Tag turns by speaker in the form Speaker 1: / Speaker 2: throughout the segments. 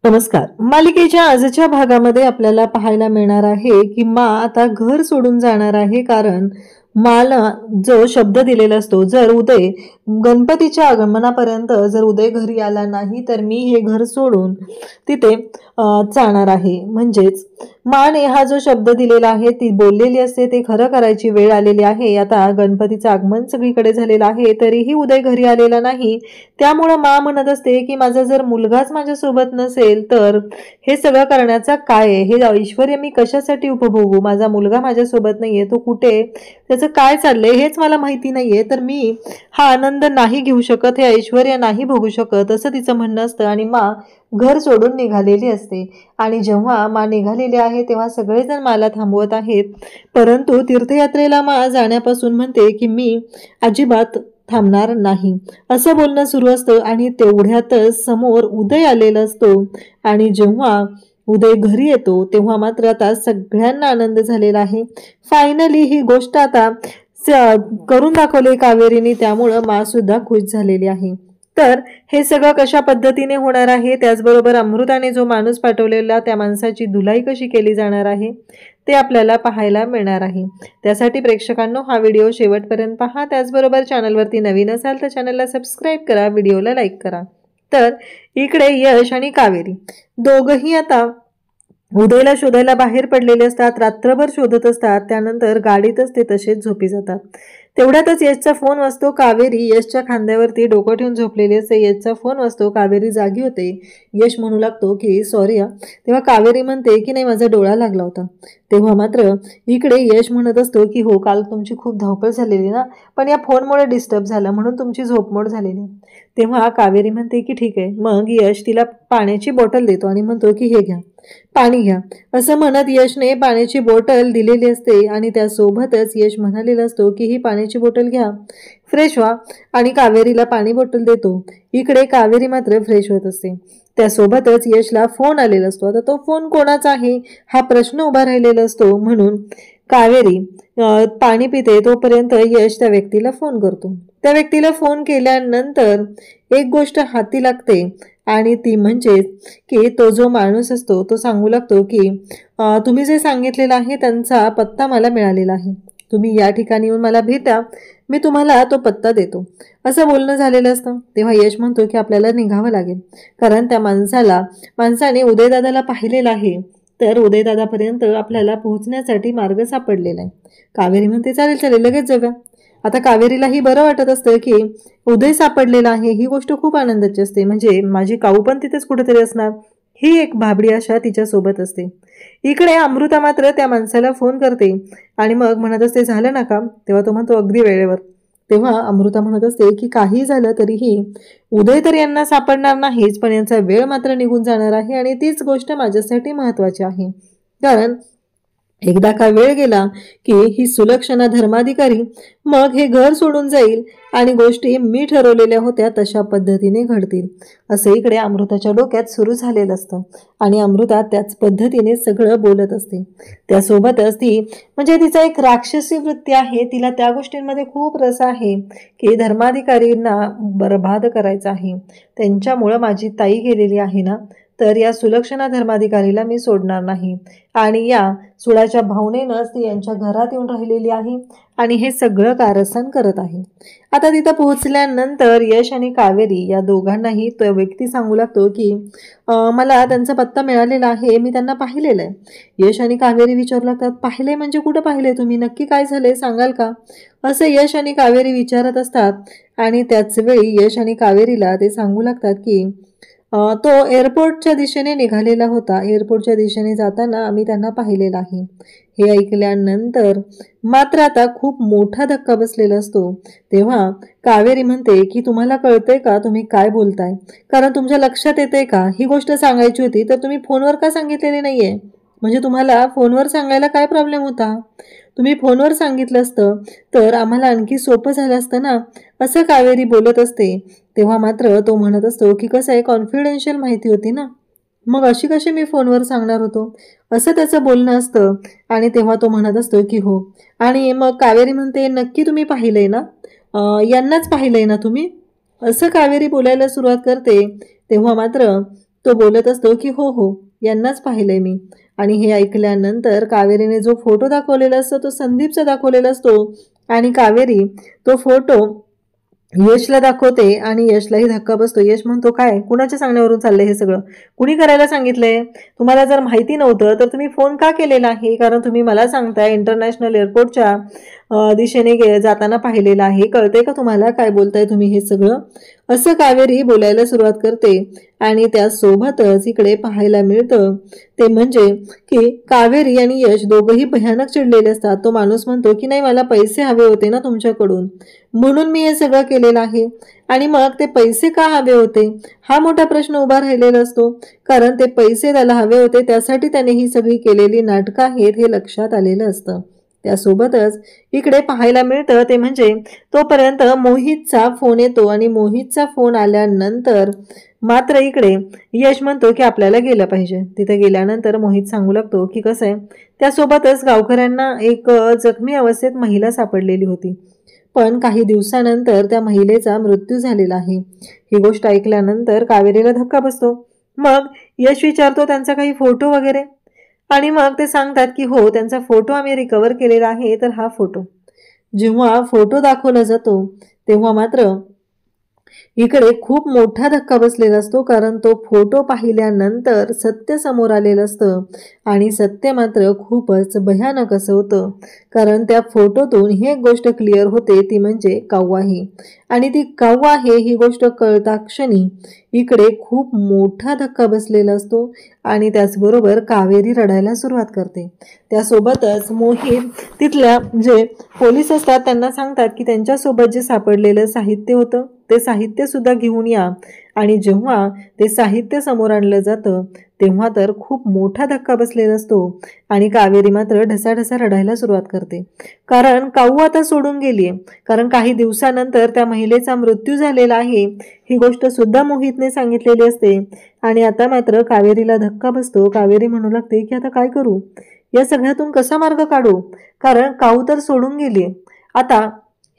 Speaker 1: नमस्कार. मालिकेच्या आजच्या भागामध्ये आपल्याला पाहायला मिळणार आहे की मा आता घर सोडून जाणार आहे, कारण माला जो शब्द दिलेला असतो, जर उदय गणपतीच्या आगमनापर्यंत जर उदय घरी आला नाही तर मी हे घर सोडून तिथे जाणार आहे. म्हणजेच माने हा जो शब्द दिलेला आहे, ती बोललेली असते, ते खरं करायची वेळ आलेली आहे. आता गणपतीचं आगमन सगळीकडे झालेलं आहे, तरीही उदय घरी आलेला नाही. त्यामुळे मा म्हणत असते की माझा जर मुलगाच माझ्यासोबत नसेल तर हे सगळं करण्याचा काय आहे, हे ऐश्वर्य मी कशासाठी उपभोगू? माझा मुलगा माझ्यासोबत नाहीये, तो कुठे, त्याचं काय चाललंय हेच मला माहिती नाहीये, तर मी हा आनंद नाही घेऊ शकत, हे ऐश्वर्य नाही भोगू शकत, असं तिचं म्हणणं असतं. आणि मा घर सोडून निघालेली असते. आणि जेव्हा मा निघालेली आहे तेव्हा सगळेजण माला थांबवत आहेत, परंतु तीर्थयात्रेला मा जाण्यापासून म्हणते की मी अजिबात थांबणार नाही, असं बोलणं सुरू असतं. आणि तेवढ्यातच समोर उदय आलेला असतो. आणि जेव्हा उदय घरी येतो तेव्हा मात्र आता सगळ्यांना आनंद झालेला आहे. फायनली ही गोष्ट आता करून दाखवली कावेरीने, त्यामुळं मा सुद्धा खुश झालेली आहे. तर हे सगळं कशा पद्धतीने होणार आहे, त्याचबरोबर अमृताने जो माणूस पाठवलेला त्या माणसाची धुलाई कशी केली जाणार आहे ते आपल्याला पाहायला मिळणार आहे. त्यासाठी प्रेक्षकांनो हा व्हिडिओ शेवटपर्यंत पहा. त्याचबरोबर चॅनलवरती नवीन असाल तर चॅनलला सबस्क्राईब करा, व्हिडिओला लाईक करा. तर इकडे यश आणि कावेरी दोघंही आता उदयला शोधायला बाहेर पडलेले असतात, रात्रभर शोधत असतात. त्यानंतर गाडीतच ते तसेच झोपी जातात. तेवढ्यातच यशचा फोन वाजतो. कावेरी यशच्या खांद्यावरती डोकं ठेवून झोपलेली असते. यशचा फोन वाजतो, कावेरी जागी होते. यश म्हणू लागतो की सॉरी. तेव्हा कावेरी म्हणते की नाही, माझा डोळा लागला होता. तेव्हा मात्र इकडे यश म्हणत असतो की हो, काल तुमची खूप धावपळ झालेली ना, पण या फोनमुळे डिस्टर्ब झालं म्हणून तुमची झोपमोड झालेली. तेव्हा कावेरी म्हणते की ठीक आहे. मग यश तिला पाण्याची बॉटल देतो आणि म्हणतो की हे घ्या, पाणी घ्या. असं म्हणत यशने पाण्याची बॉटल दिलेली असते. आणि त्यासोबतच यश म्हणालेला असतो की ही पाण्याची बॉटल घ्या, फ्रेश व्हा. आणि कावेरीला पाणी बॉटल देतो. इकडे कावेरी मात्र फ्रेश होत असते. त्यासोबतच यशला फोन आलेला असतो. आता तो फोन कोणाचा आहे हा प्रश्न उभा राहिलेला असतो. म्हणून कावेरी पाणी पिते तोपर्यंत यश त्या व्यक्तीला फोन करतो. त्या व्यक्तीला फोन केल्यानंतर एक गोष्ट हाती लागते, आणि ती म्हणजे की तो जो माणूस असतो तो सांगू लागतो की तुम्ही जे सांगितलेलं आहे त्यांचा पत्ता मला मिळालेला आहे, तुम्ही या ठिकाणी येऊन मला भेटा, मी तुम्हाला तो पत्ता देतो, असं बोलणं झालेलं असतं. तेव्हा यश म्हणतो की आपल्याला निघावं लागेल, कारण त्या माणसाने उदयदादाला पाहिलेलं आहे, तर उदयदादापर्यंत आपल्याला पोहोचण्यासाठी मार्ग सापडलेला आहे. कावेरी म्हणते चालेल चालेल, लगेच जाऊया. आता कावेरीलाही बरं वाटत असतं की उदय सापडलेला आहे, ही गोष्ट खूप आनंदाची असते. म्हणजे माझी काऊ पण तिथेच कुठेतरी असणार, ही एक भाबडी आशा तिच्या सोबत असते. इकडे अमृता मात्र त्या माणसाला फोन करते आणि मग म्हणत असते झालं ना काम. तेव्हा तो म्हणतो अगदी वेळेवर. तेव्हा अमृता म्हणत असते की काही झालं तरीही उदय तर यांना सापडणार नाहीच, पण यांचा वेळ मात्र निघून जाणार आहे, आणि तीच गोष्ट माझ्यासाठी महत्वाची आहे. कारण एकदा का वेळ गेला की ही सुलक्षणा धर्माधिकारी मग हे घर सोडून जाईल, आणि गोष्टी मी ठरवलेल्या होत्या तशा पद्धतीने घडतील, असं इकडे अमृताच्या डोक्यात सुरू झालेलं असतं. आणि अमृता त्याच पद्धतीने सगळं बोलत असते. त्यासोबतच ती म्हणजे तिचा एक राक्षसी वृत्ती आहे, तिला त्या गोष्टींमध्ये खूप रस आहे की धर्माधिकारींना बरबाद करायचं आहे. त्यांच्यामुळं माझी ताई गेलेली आहे ना, तर या सुलक्षणा धर्माधिकारीला मी सोडणार नाही, आणि या सुळाच्या भावनेनंच ती यांच्या घरात येऊन राहिलेली आहे आणि हे सगळं कारस्थान करत आहे. आता तिथं पोहोचल्यानंतर यश आणि कावेरी या दोघांनाही तो व्यक्ती सांगू लागतो की मला त्यांचा पत्ता मिळालेला आहे, मी त्यांना पाहिलेलं आहे. यश आणि कावेरी विचारू लागतात पाहिले म्हणजे कुठं पाहिले तुम्ही, नक्की काय झाले सांगाल का, असं यश आणि कावेरी विचारत असतात. आणि त्याच वेळी यश आणि कावेरीला ते सांगू लागतात की तो एअरपोर्टच्या दिशेने निघालेला होता, एअरपोर्टच्या दिशेने जाताना आम्ही त्यांना पाहिलेलं आहे. हे ऐकल्यानंतर मात्र आता खूप मोठा धक्का बसलेला असतो. तेव्हा कावेरी म्हणते की तुम्हाला कळतंय का तुम्ही काय बोलताय, कारण तुमच्या लक्षात येते का ही गोष्ट सांगायची होती तर तुम्ही फोनवर का सांगितलेली नाहीये, म्हणजे तुम्हाला फोनवर सांगायला काय प्रॉब्लेम होता, तुम्ही फोनवर सांगितलं असतं तर आम्हाला आणखी सोपं झालं असतं ना, असं कावेरी बोलत असते. तेव्हा मात्र तो म्हणत असतो की कसं आहे, कॉन्फिडेन्शियल माहिती होती ना, मग अशी कशी मी फोनवर सांगणार होतो, असं त्याचं बोलणं असतं. आणि तेव्हा तो म्हणत असतो की हो. आणि मग कावेरी म्हणते नक्की तुम्ही पाहिलंय ना, यांनाच पाहिलंय ना तुम्ही, असं कावेरी बोलायला सुरुवात करते. तेव्हा मात्र तो बोलत असतो की हो हो, यांनाच पाहिलंय मी. आणि हे ऐकल्यानंतर कावेरीने जो फोटो दाखवलेला असतो तो संदीपचा दाखवलेला असतो आणि कावेरी तो फोटो यशला दाखवते आणि यशलाही धक्का बसतो. यश म्हणतो, काय कुणाच्या सांगण्यावरून चाललंय हे सगळं? कुणी करायला सांगितलंय? तुम्हाला जर माहिती नव्हतं तर तुम्ही फोन का केलेला आहे? कारण तुम्ही मला सांगताय इंटरनॅशनल एअरपोर्टच्या दिशेने जाताना पाहिलेलं आहे. कळतंय का तुम्हाला काय बोलताय तुम्ही हे सगळं? असं कावेरी बोलायला सुरुवात करते आणि त्यासोबतच इकडे पाहायला मिळतं ते म्हणजे की कावेरी आणि यश दोघंही भयानक चिडलेले असतात. तो माणूस म्हणतो की नाही, मला पैसे हवे होते ना तुमच्याकडून, म्हणून मी हे सगळं केलेलं आहे. आणि मग ते पैसे का हवे होते हा मोठा प्रश्न उभा राहिलेला असतो. कारण ते पैसे त्याला हवे होते, त्यासाठी त्याने ही सगळी केलेली नाटकं आहेत हे लक्षात आलेलं असतं. त्यासोबतच इकडे पाहायला मिळतं ते म्हणजे तोपर्यंत मोहितचा फोन येतो आणि मोहितचा फोन आल्यानंतर मात्र इकडे यश म्हणतो की आपल्याला गेलं पाहिजे. तिथे गेल्यानंतर मोहित सांगू लागतो की कसं आहे, त्यासोबतच गावकऱ्यांना एक जखमी अवस्थेत महिला सापडलेली होती, पण काही दिवसानंतर त्या महिलेचा मृत्यू झालेला आहे. ही गोष्ट ऐकल्यानंतर कावेरीला धक्का बसतो. मग यश विचारतो त्यांचा काही फोटो वगैरे, आणि मग ते सांगतात की हो, त्यांचा फोटो आम्ही रिकवर केलेला आहे. तर हा फोटो जेव्हा फोटो दाखवला जातो तेव्हा मात्र इकडे खूप मोठा धक्का बसलेला असतो. कारण तो फोटो पाहिल्यानंतर सत्य समोर आलेलं असतं आणि सत्य मात्र खूपच भयानक असं होतं. कारण त्या फोटोतून ही एक गोष्ट क्लिअर होते ती म्हणजे काव्वा आहे. आणि ती काव्वा आहे ही गोष्ट कळता क्षणी इकडे खूप मोठा धक्का बसलेला असतो आणि त्याचबरोबर कावेरी रडायला सुरुवात करते. त्यासोबतच मोहित तिथल्या जे पोलीस असतात त्यांना सांगतात की त्यांच्यासोबत जे सापडलेलं साहित्य होतं ते साहित्य सुद्धा घेऊन या. आणि जेव्हा ते साहित्य समोर आणलं जातं तेव्हा तर खूप मोठा धक्का बसलेला असतो आणि कावेरी मात्र ढसाढसा रडायला सुरुवात करते. कारण काऊ आता सोडून गेलीये. कारण काही दिवसानंतर त्या महिलेचा मृत्यू झालेला आहे ही गोष्ट सुद्धा मोहितने सांगितलेली असते. आणि आता मात्र कावेरीला धक्का बसतो. कावेरी म्हणू लागते की आता काय करू, या सगळ्यातून कसा मार्ग काढू? कारण काऊ तर सोडून गेलीये. आता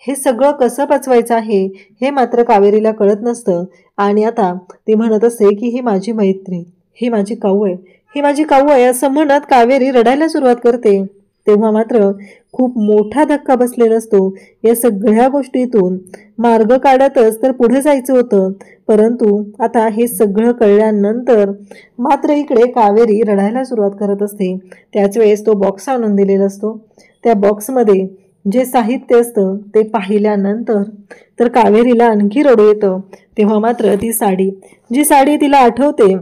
Speaker 1: हे सगळं कसं पचवायचं आहे हे मात्र कावेरीला कळत नसतं. आणि आता ती म्हणत असते की ही माझी मैत्री, ही माझी काऊ आहे, ही माझी काऊ आहे असं म्हणत कावेरी रडायला सुरुवात करते. तेव्हा मात्र खूप मोठा धक्का बसलेला असतो. या सगळ्या गोष्टीतून मार्ग काढतच तर पुढे जायचं होतं, परंतु आता हे सगळं कळल्यानंतर मात्र इकडे कावेरी रडायला सुरुवात करत असते. त्याच वेळेस तो बॉक्स आणून दिलेला असतो. त्या बॉक्समध्ये जे साहित्य असतं ते पाहिल्यानंतर तर कावेरीला आणखी रडू येतं. तेव्हा मात्र ती साडी, जी साडी तिला आठवते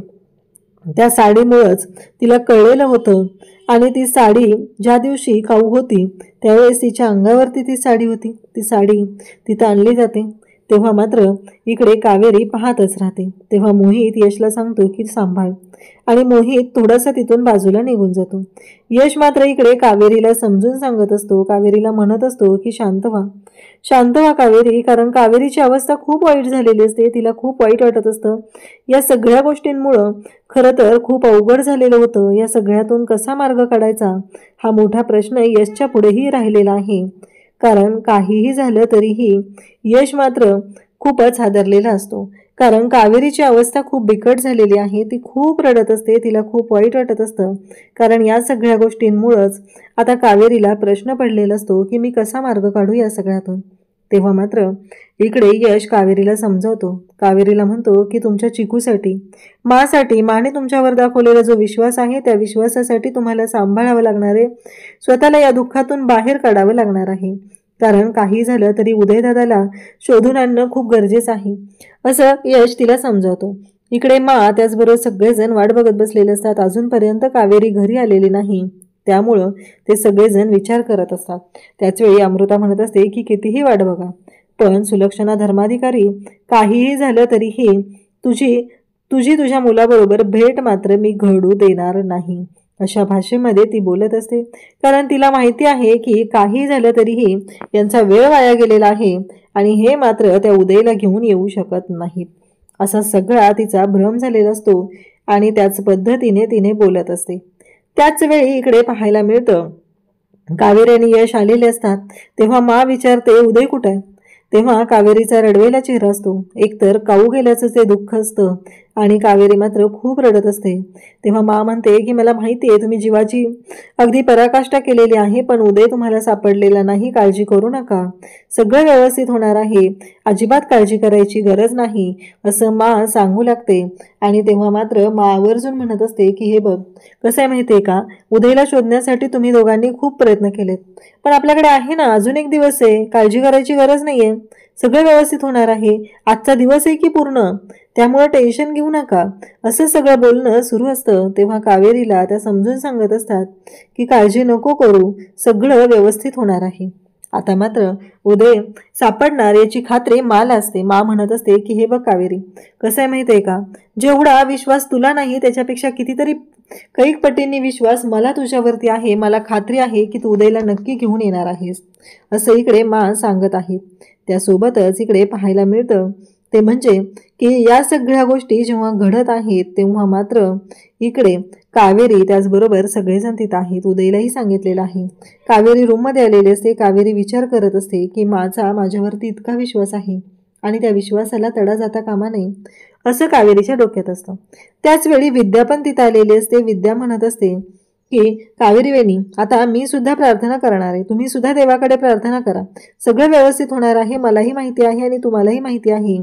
Speaker 1: त्या साडीमुळंच तिला कळलेलं होतं. आणि ती साडी ज्या दिवशी काऊ होती त्यावेळेस तिच्या अंगावरती ती साडी होती. ती साडी तिथं आणली जाते. तेव्हा मात्र इकडे कावेरी पाहतच राहते. तेव्हा मोहित यशला सांगतो की सांभाळ, आणि मोहित थोडासा तिथून बाजूला निघून जातो. यश मात्र इकडे कावेरीला समजून सांगत असतो. कावेरीला म्हणत असतो की शांत व्हा, शांत व्हा कावेरी. कारण कावेरीची अवस्था खूप वाईट झालेली असते, तिला खूप वाईट वाटत असतं. या सगळ्या गोष्टींमुळं खरं तर खूप अवघड झालेलं होतं. या सगळ्यातून कसा मार्ग काढायचा हा मोठा प्रश्न यशच्या पुढेही राहिलेला आहे. कारण काहीही झालं तरीही यश मात्र खूपच हादरलेला असतो. कारण कावेरीची अवस्था खूप बिकट झालेली आहे. ती खूप रडत असते, तिला खूप वाईट वाटत असतं. कारण या सगळ्या गोष्टींमुळंच आता कावेरीला प्रश्न पडलेला असतो की मी कसा मार्ग काढू या सगळ्यातून. तेव्हा मात्र इकडे यश कावेरीला समजावतो. कावेरीला म्हणतो की तुमच्या चिकूसाठी, माने तुमच्यावर दाखवलेला जो विश्वास आहे त्या विश्वासासाठी तुम्हाला सांभाळावं लागणार आहे. स्वतःला या दुःखातून बाहेर काढावं लागणार आहे. कारण काही झालं तरी उदयदादाला शोधून आणणं खूप गरजेचं आहे असं यश तिला समजावतो. इकडे त्याचबरोबर सगळेजण वाट बघत बसलेले असतात. अजूनपर्यंत कावेरी घरी आलेली नाही, त्यामुळं ते सगळेजण विचार करत असतात. त्याचवेळी अमृता म्हणत असते की कितीही वाट बघा, पण सुलक्षणा धर्माधिकारी, काहीही झालं तरीही तुझ्या मुलाबरोबर भेट मात्र मी घडू देणार नाही अशा भाषेमध्ये ती बोलत असते. कारण तिला माहिती आहे की काही झालं तरीही यांचा वेळ वाया गेलेला आहे आणि हे मात्र त्या उदयला घेऊन येऊ शकत नाहीत असा सगळा तिचा भ्रम झालेला असतो. आणि त्याच पद्धतीने तिने बोलत असते. त्याच वेळी इकडे पाहायला मिळतं कावेरी आणि यश आलेले असतात. तेव्हा विचारते उदय कुठे आहे. तेव्हा कावेरीचा रडवेला चेहरा असतो. एकतर काऊ गेल्याचं ते दुःख असतं आणि कावेरी मात्र खूप रडत असते. तेव्हा मा म्हणते की मला माहिती आहे तुम्ही जीवाची अगदी पराकाष्ठा केलेली आहे, पण उदय तुम्हाला सापडलेला नाही, काळजी करू नका, सगळं व्यवस्थित होणार आहे, अजिबात काळजी करायची गरज नाही असं मा सांगू लागते. आणि तेव्हा मात्र मा आवर्जून म्हणत असते की हे बघ कसं आहे माहिती आहे का, उदयला शोधण्यासाठी तुम्ही दोघांनी खूप प्रयत्न केलेत, पण आपल्याकडे आहे ना अजून एक दिवस आहे, काळजी करायची गरज नाहीये, सगळं व्यवस्थित होणार आहे, आजचा दिवस आहे की पूर्ण, त्यामुळे टेन्शन घेऊ नका असं सगळं बोलणं सुरू असतं. तेव्हा कावेरीला त्या समजून सांगत असतात की काळजी नको करू, सगळं व्यवस्थित होणार आहे. आता मात्र उदय सापडणार याची खात्री माला असते. मा म्हणत असते की हे बघ कावेरी, कसं आहे माहिती आहे का, जेवढा विश्वास तुला नाही त्याच्यापेक्षा कितीतरी कैक पटींनी विश्वास मला तुझ्यावरती आहे, मला खात्री आहे की तू उदयला नक्की घेऊन येणार आहेस असं इकडे मा सांगत आहे. त्यासोबतच इकडे पाहायला मिळतं ते म्हणजे की या सगळ्या गोष्टी जेव्हा घडत आहेत तेव्हा मात्र इकडे कावेरी त्याचबरोबर सगळेजण तिथं आहेत. उदयलाही सांगितलेलं आहे. कावेरी रूममध्ये आलेली असते. कावेरी विचार करत असते की माझ्यावरती इतका विश्वास आहे आणि त्या विश्वासाला तडा जाता कामा नये असं कावेरीच्या डोक्यात असतं. त्याचवेळी विद्या पण तिथं आलेली असते. विद्या म्हणत असते की कावेरी वहिनी, आता मी सुद्धा प्रार्थना करणार आहे, तुम्ही सुद्धा देवाकडे प्रार्थना करा, सगळं व्यवस्थित होणार आहे, मलाही माहिती आहे आणि तुम्हालाही माहिती आहे,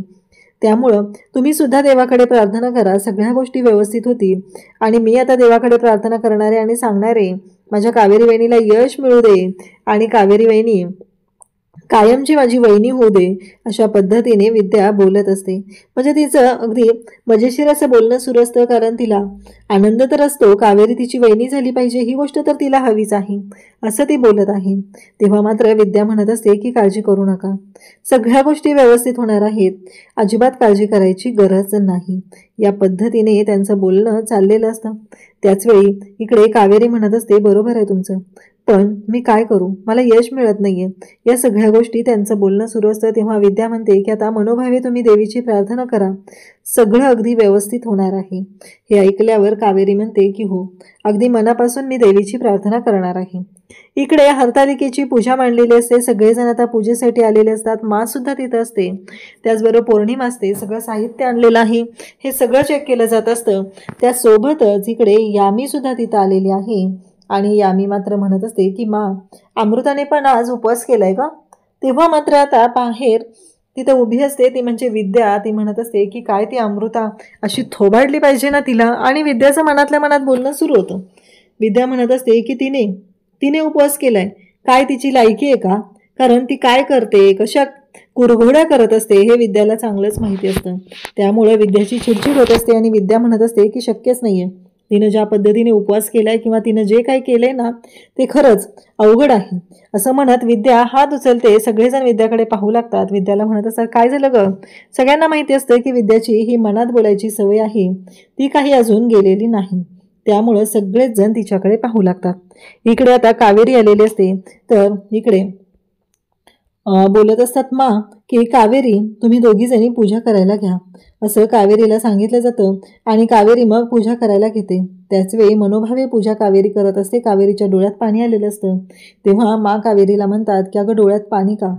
Speaker 1: त्यामुळं तुम्ही सुद्धा देवाकडे प्रार्थना करा, सगळ्या गोष्टी व्यवस्थित होतील. आणि मी आता देवाकडे प्रार्थना करणारे आणि सांगणारे माझ्या कावेरी वहिनीला यश मिळू दे आणि कावेरी वहिनी कायमची माझी वहिनी होऊ दे अशा पद्धतीने विद्या बोलत असते. म्हणजे तिचं अगदी मजेशीर असं बोलणं सुरू असतं, कारण तिला आनंद तर असतो, कावेरी तिची वहिनी झाली पाहिजे ही गोष्ट तर तिला हवीच आहे असं ती बोलत आहे. तेव्हा मात्र विद्या म्हणत असते की काळजी करू नका, सगळ्या गोष्टी व्यवस्थित होणार आहेत, अजिबात काळजी करायची गरज नाही, या पद्धतीने त्यांचं बोलणं चाललेलं असतं. त्याचवेळी इकडे कावेरी म्हणत असते बरोबर आहे तुमचं, पण मी काय करू, मला यश मिळत नाहीये, या सगळ्या गोष्टी त्यांचं बोलणं सुरू असतं. तेव्हा विद्या म्हणते की आता मनोभावे तुम्ही देवीची प्रार्थना करा, सगळं अगदी व्यवस्थित होणार आहे. हे ऐकल्यावर कावेरी म्हणते की हो, अगदी मनापासून मी देवीची प्रार्थना करणार आहे. इकडे हरतालिकेची पूजा मांडलेली असते, सगळेजण आता पूजेसाठी आलेले असतात, मा सुद्धा तिथं असते, त्याचबरोबर पौर्णिमा असते, सगळं साहित्य आणलेलं आहे, हे सगळं चेक केलं जात असतं. त्यासोबतच इकडे यामी सुद्धा तिथं आलेली आहे आणि यामी मात्र म्हणत असते की मा, अमृताने पण आज उपवास केलाय का. तेव्हा मात्र आता बाहेर तिथं उभी असते ती म्हणजे विद्या, ती म्हणत असते की काय ती अमृता अशी थोबाडली पाहिजे ना तिला, आणि विद्याचं मनातल्या मनात बोलणं सुरू होतं. विद्या म्हणत असते की तिने उपवास केलाय, काय तिची लायकी आहे का, कारण ती काय करते, कशा कुरघोड्या करत असते हे विद्याला चांगलंच माहिती असतं. त्यामुळे विद्याची चिडचिड होत असते आणि विद्या म्हणत असते की शक्यच नाहीये, तिनं ज्या पद्धतीने उपवास केलाय किंवा तिनं जे काही केलंय ना ते खरंच अवघड आहे असं म्हणत विद्या हात उचलते. सगळेजण विद्याकडे पाहू लागतात. विद्याला म्हणत असतात काय झालं ग. सगळ्यांना माहिती असतं की विद्याची ही मनात बोलायची सवय आहे, ती काही अजून गेलेली नाही, त्यामुळं सगळेच जण तिच्याकडे पाहू लागतात. इकडे आता कावेरी आलेली असते, तर इकडे बोलत असतात मा की कावेरी तुम्ही दोघी जणी पूजा करायला घ्या असं कावेरीला सांगितलं जातं आणि कावेरी मग पूजा करायला घेते. त्याचवेळी मनोभावे पूजा कावेरी करत असते. कावेरीच्या डोळ्यात पाणी आलेलं असतं. तेव्हा मा कावेरीला म्हणतात की अगं डोळ्यात पाणी का,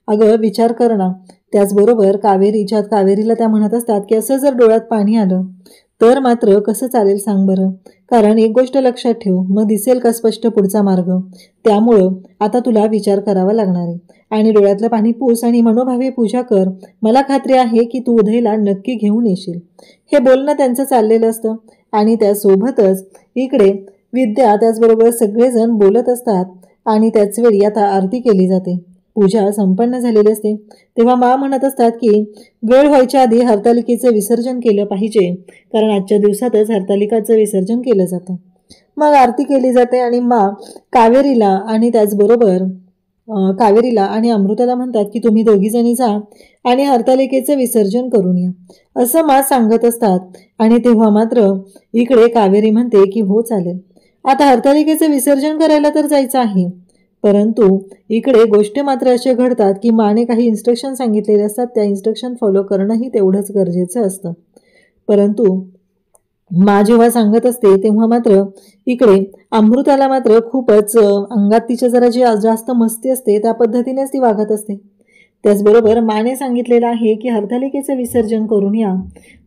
Speaker 1: अगं विचार कर ना. त्याचबरोबर कावेरीला त्या म्हणत असतात की असं जर डोळ्यात पाणी आलं तर मात्र कसं चालेल सांग बरं, कारण एक गोष्ट लक्षात ठेव, मग दिसेल का स्पष्ट पुढचा मार्ग, त्यामुळं आता तुला विचार करावा लागणार आहे आणि डोळ्यातलं पाणी पुस आणि मनोभावे पूजा कर, मला खात्री आहे की तू उदयला नक्की घेऊन येशील. हे बोलणं त्यांचं चाललेलं असतं आणि त्यासोबतच इकडे विद्या त्याचबरोबर सगळेजण बोलत असतात आणि त्याचवेळी आता आरती केली जाते, पूजा संपन्न झालेली असते. तेव्हा मा म्हणत असतात की वेळ व्हायच्या आधी हरतालिकेचं विसर्जन केलं पाहिजे, कारण आजच्या दिवसातच हरतालिकाचं विसर्जन केलं जातं. मग आरती केली जाते आणि मा कावेरीला आणि त्याचबरोबर कावेरीला आणि अमृताला म्हणतात की तुम्ही दोघी जणी जा आणि हरतालिकेचं विसर्जन करून या असं मा सांगत असतात. आणि तेव्हा मात्र इकडे कावेरी म्हणते की हो चालेल, आता हरतालिकेचं विसर्जन करायला तर जायचं आहे, परंतु इकडे गोष्ट मात्र असे घडतात की माने काही इन्स्ट्रक्शन सांगितलेले असतात, त्या इन्स्ट्रक्शन फॉलो करणंही तेवढंच गरजेचं असतं. परंतु मा जेव्हा सांगत असते तेव्हा मात्र इकडे अमृताला मात्र खूपच अंगात तिच्या जरा जी जास्त मस्ती असते त्या पद्धतीनेच ती वागत असते. त्याचबरोबर माने सांगितलेलं आहे की हरतालिकेचं विसर्जन करून या,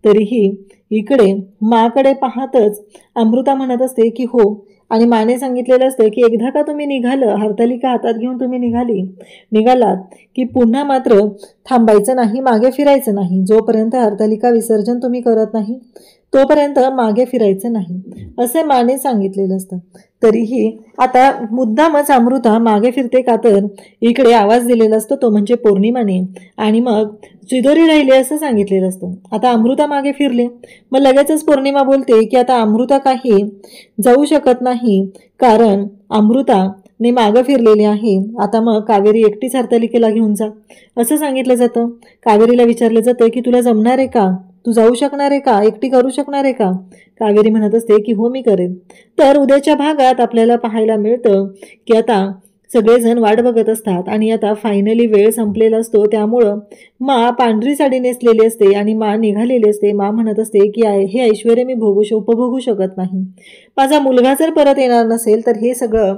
Speaker 1: तरीही इकडे माकडे पाहतच अमृता म्हणत असते की हो, आणि माने सांगितलेलं असतं की एकदा का तुम्ही निघालं, हरतालिका हातात घेऊन तुम्ही निघालात की पुन्हा मात्र थांबायचं नाही, मागे फिरायचं नाही. जोपर्यंत हरतालिका विसर्जन तुम्ही करत नाही तोपर्यंत मागे फिरायचं नाही, असे माने सांगितलेलं असतं. तरीही आता मुद्दामच अमृता मागे फिरते का, तर इकडे आवाज दिलेला असतो तो म्हणजे पौर्णिमाने, आणि मग चिदोरी राहिली असं सांगितलेलं असतं. आता अमृता मागे फिरले, मग लगेचच पौर्णिमा बोलते की आता अमृता काही जाऊ शकत नाही, कारण अमृताने मागं फिरलेली आहे. आता मग कावेरी एकटीच हरतालिकेला घेऊन जा असं सांगितलं जातं. कावेरीला विचारलं जातं की तुला जमणार आहे का, तू जाऊ शकणार आहे का, एकटी करू शकणार आहे का. कावेरी म्हणत असते की हो मी करेन. तर उद्याच्या भागात आपल्याला पाहायला मिळतं की आता सगळेजण वाट बघत असतात आणि आता फायनली वेळ संपलेला असतो. त्यामुळं मा पांढरी साडी नेसलेली असते आणि मा निघालेली असते. मा म्हणत असते की हे ऐश्वर्य मी उपभोगू शकत नाही. माझा मुलगा जर परत येणार नसेल तर हे सगळं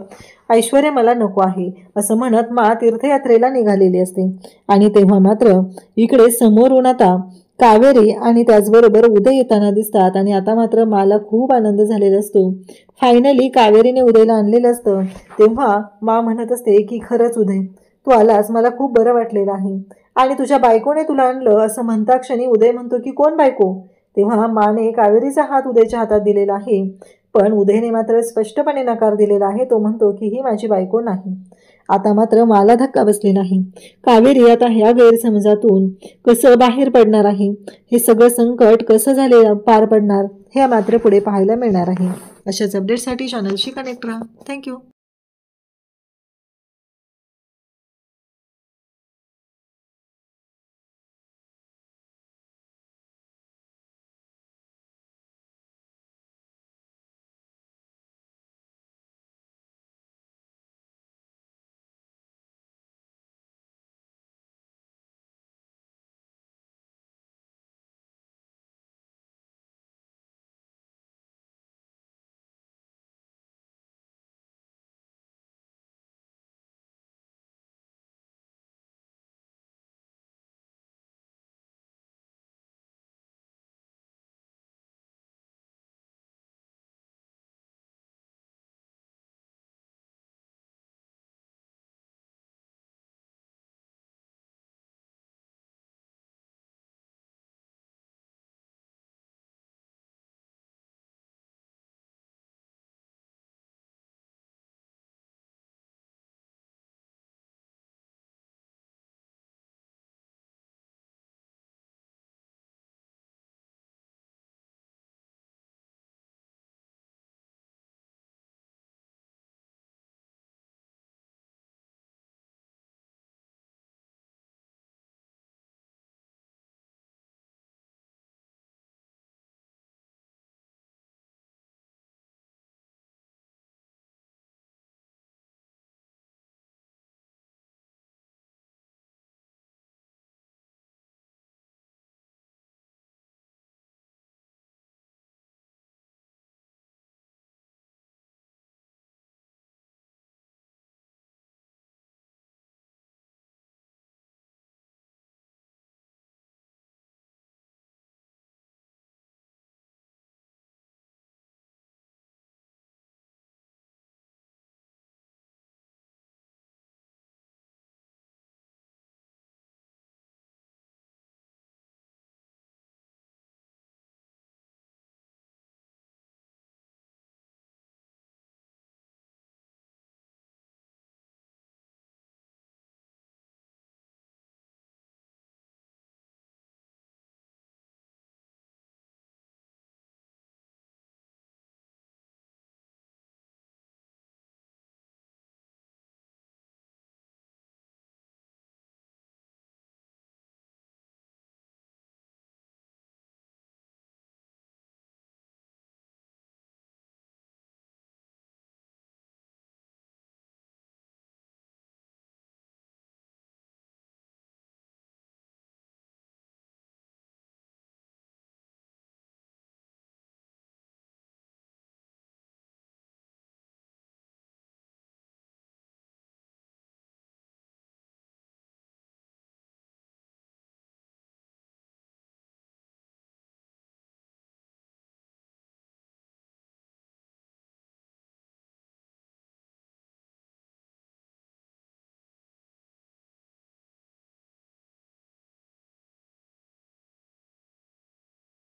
Speaker 1: ऐश्वर्य मला नको आहे, असं म्हणत मा तीर्थयात्रेला निघालेली असते. आणि तेव्हा मात्र इकडे समोरून आता कावेरी आणि त्याचबरोबर उदय येताना दिसतात. आणि आता मात्र माला खूप आनंद झालेला असतो. फायनली कावेरीने उदयला आणलेलं असतं. तेव्हा मा म्हणत असते की खरंच उदय, तू आलास, मला खूप बरं वाटलेलं आहे. आणि तुझ्या बायकोने तुला आणलं असं म्हणता क्षणी उदय म्हणतो की कोण बायको. तेव्हा माने कावेरीचा हात उदयच्या हातात दिलेला आहे, पण उदयने मात्र स्पष्टपणे नकार दिलेला आहे. तो म्हणतो की ही माझी बायको नाही. आता मात्र मला धक्का बसलेला आहे. कावेरी आता ह्या गैरसमजातून कसं बाहेर पडणार आहे, हे सगळं संकट कसं झाले पार पडणार, हे मात्र पुढे पाहायला मिळणार आहे. अशाच अपडेटसाठी चॅनलशी कनेक्ट राहा. थँक्यू.